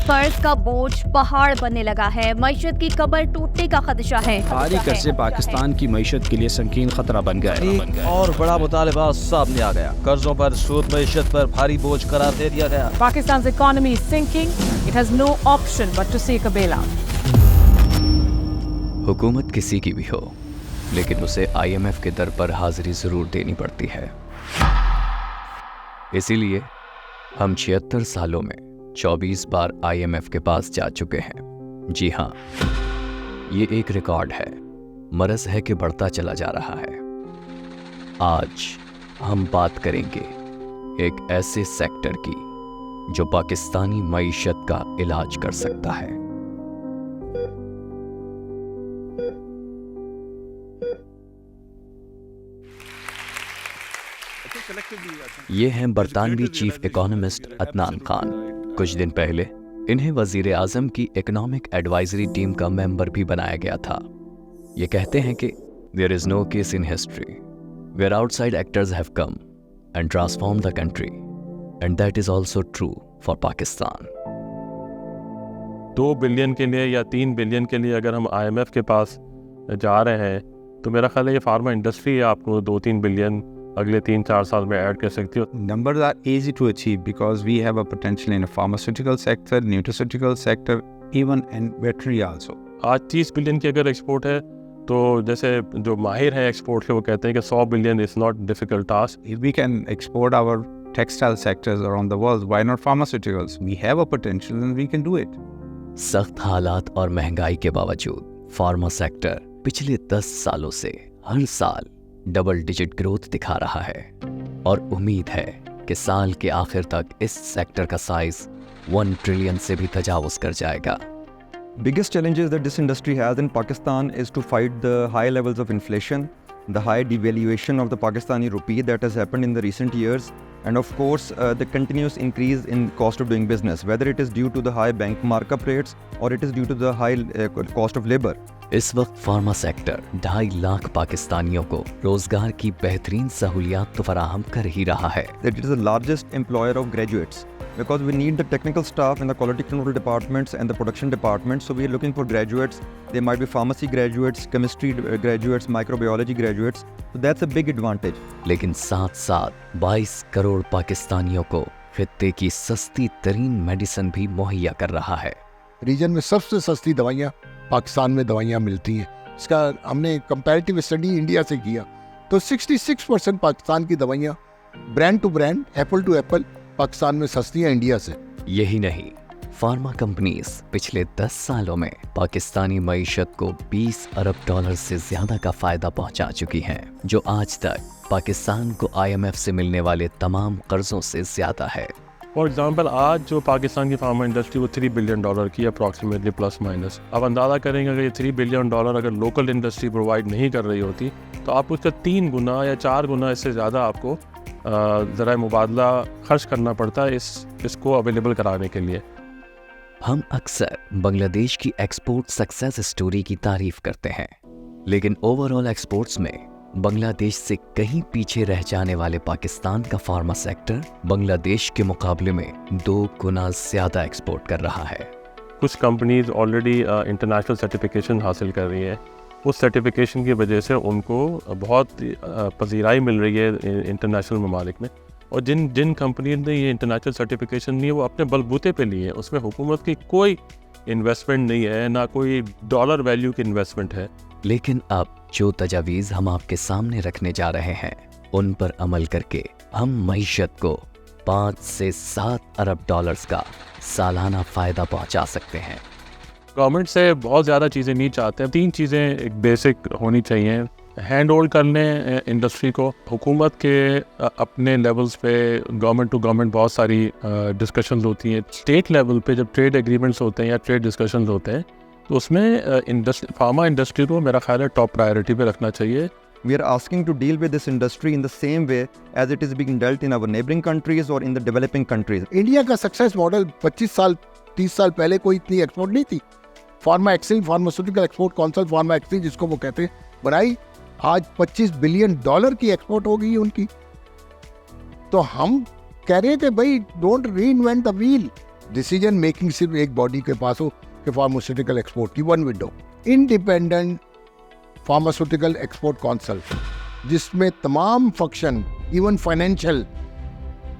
कर्ज का बोझ पहाड़ बनने लगा है, मईशत की कमर टूटने का खदशा है। भारी कर्जे पाकिस्तान की मईशत के लिए संगीन खतरा बन गए। एक और बड़ा मुतालबा सामने आ गया। कर्जों पर सूद मईशत पर भारी बोझ करार दे दिया गया। Pakistan's economy is sinking. It has no option but to seek a bailout. हुकूमत किसी की भी हो, लेकिन उसे IMF के दर पर हाजिरी जरूर देनी पड़ती है। इसीलिए हम 76 सालों में 24 बार IMF के पास जा चुके हैं। जी हाँ, ये एक रिकॉर्ड है, मरज़ है कि बढ़ता चला जा रहा है। आज हम बात करेंगे एक ऐसे सेक्टर की जो पाकिस्तानी मईशत का इलाज कर सकता है। ये हैं बरतानवी चीफ इकोनॉमिस्ट अदनान खान। कुछ दिन पहले इन्हें वजीर आजम की इकोनॉमिक एडवाइजरी टीम का मेंबर भी बनाया गया था। ये कहते हैं कि there is no case in history where outside actors have come and transform the country, and that is also true for Pakistan. 2 billion के लिए या 3 बिलियन के लिए अगर हम IMF के पास जा रहे हैं तो मेरा ख्याल है ये फार्मा इंडस्ट्री आपको 2-3 बिलियन अगले 3-4 साल में ऐड कर सकती हो। Numbers are easy to achieve because we have a potential in a pharmaceutical sector, nutraceutical sector, even in veterinary also. आज 30 बिलियन की अगर एक्सपोर्ट है तो जैसे जो माहिर हैं एक्सपोर्ट के वो कहते हैं कि 100 billion is not difficult task. If we can export our textile sectors around the world, why not pharmaceuticals? We have a potential and we can do it. सख्त हालात और महंगाई के बावजूद फार्मा सेक्टर पिछले 10 सालों से हर साल डबल डिजिट ग्रोथ दिखा रहा है और उम्मीद है कि साल के आखिर तक इस सेक्टर का साइज 1 ट्रिलियन से भी तजावुज कर जाएगा। Biggest challenges that this industry has in Pakistan is to fight the high levels of inflation, the high devaluation of the Pakistani rupee that has happened in the recent years, and of course the continuous increase in cost of doing business, whether it is due to the high bank markup rates or it is due to the high cost of labor. इस वक्त pharma sector 2.5 lakh पाकिस्तानियों को रोजगार की बेहतरीन सहूलियात तो फराहम कर ही रहा है। That it is the largest employer of graduates because we need the technical staff in the quality control departments and the production departments. So we are looking for graduates. They might be pharmacy graduates, chemistry graduates, microbiology graduates. So that's a big advantage. लेकिन साथ साथ 22 करोड़ पाकिस्तानियों को खित्ते की सस्ती तरीन medicine भी मुहैया कर रहा है। रीजन में सबसे सस्ती दवाइयाँ पाकिस्तान में दवाइयाँ मिलती हैं। इसका हमने कंपैरेटिव स्टडी इंडिया से किया तो 66% पाकिस्तान की दवाइयाँ brand to brand, apple to apple Pakistan में सस्ती हैं इंडिया से। यही नहीं, फार्मा कंपनीज पिछले 10 सालों में पाकिस्तानी मईशत को $20 अरब से ज्यादा का फायदा पहुंचा चुकी हैं, जो आज तक पाकिस्तान को IMF से मिलने वाले तमाम कर्जों से ज्यादा है। फॉर एग्जांपल आज जो पाकिस्तान की फार्मा इंडस्ट्री वो $3 बिलियन की अप्रॉक्सीमेटली प्लस माइनस। अब अंदाज़ा करेंगे अगर ये $3 बिलियन अगर लोकल इंडस्ट्री प्रोवाइड नहीं कर रही होती तो आप उसका 3 गुना या 4 गुना इससे ज़्यादा आपको ज़रा मुबादला खर्च करना पड़ता है इसको अवेलेबल कराने के लिए। हम अक्सर बांग्लादेश की एक्सपोर्ट सक्सेस स्टोरी की तारीफ करते हैं, लेकिन ओवरऑल एक्सपोर्ट्स में बांग्लादेश से कहीं पीछे रह जाने वाले पाकिस्तान का फार्मा सेक्टर बांग्लादेश के मुकाबले में 2 गुना ज्यादा एक्सपोर्ट कर रहा है। कुछ कंपनीज ऑलरेडी इंटरनेशनल सर्टिफिकेशन हासिल कर रही हैं। उस सर्टिफिकेशन की वजह से उनको बहुत पजीराई मिल रही है इंटरनेशनल ममालिक में, और जिन कंपनी ने ये इंटरनेशनल सर्टिफिकेशन ली है वो अपने बलबूते पे लिए हैं। उसमें हुकूमत की कोई इन्वेस्टमेंट नहीं है, ना कोई डॉलर वैल्यू की इन्वेस्टमेंट है। लेकिन अब जो तजावीज़ हम आपके सामने रखने जा रहे हैं उन पर अमल करके हम मईशत को 5 से 7 अरब डॉलर्स का सालाना फ़ायदा पहुंचा सकते हैं। गवर्नमेंट से बहुत ज़्यादा चीज़ें नहीं चाहते हैं। 3 चीज़ें एक बेसिक होनी चाहिए। हैंड होल्ड कर लें इंडस्ट्री को। हुकूमत के अपने लेवल्स पे गवर्नमेंट टू गवर्नमेंट बहुत सारी डिस्कशंस होती हैं। स्टेट लेवल पे जब ट्रेड एग्रीमेंट्स होते हैं या ट्रेड डिस्कशंस होते हैं तो उसमें फार्मा इंडस्ट्री को मेरा ख्याल है टॉप प्रायोरिटी पे रखना चाहिए। We are asking to deal with this industry in the same way as it is being dealt in our neighboring countries or in the developing countries. India का success model 25 साल 30 साल पहले कोई इतनी export नहीं थी। Pharma exchange, pharmaceutical export council, pharma exchange जिसको वो कहते हैं, बनाई। आज $25 बिलियन की एक्सपोर्ट हो गई है उनकी। तो हम कह रहे थे भाई डोंट री invent the wheel, decision making सिर्फ एक बॉडी के पास हो कि फार्मास्यूटिकल एक्सपोर्ट की, one window, independent pharmaceutical export council, जिसमें तमाम फंक्शन इवन फाइनेंशियल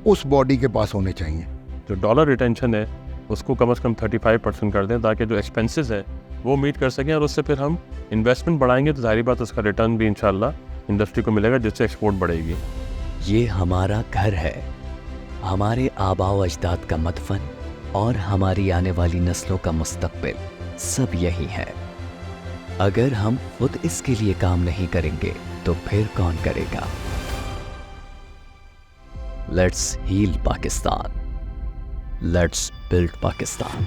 उस बॉडी के पास होने चाहिए। जो डॉलर रिटेंशन है उसको कम से कम 35% कर दें, ताकि जो एक्सपेंसेस है वो मीट कर सकें, और उससे फिर हम इन्वेस्टमेंट बढ़ाएंगे तो जाहिर बात उसका रिटर्न भी इंशाल्लाह इंडस्ट्री को मिलेगा, जिससे एक्सपोर्ट बढ़ेगी। ये हमारा घर है, हमारे आबाओ अजदाद का मदफन और हमारी आने वाली नस्लों का मुस्तकबिल सब यही है। अगर हम खुद इसके लिए काम नहीं करेंगे तो फिर कौन करेगा? Let's heal Pakistan, let's build Pakistan.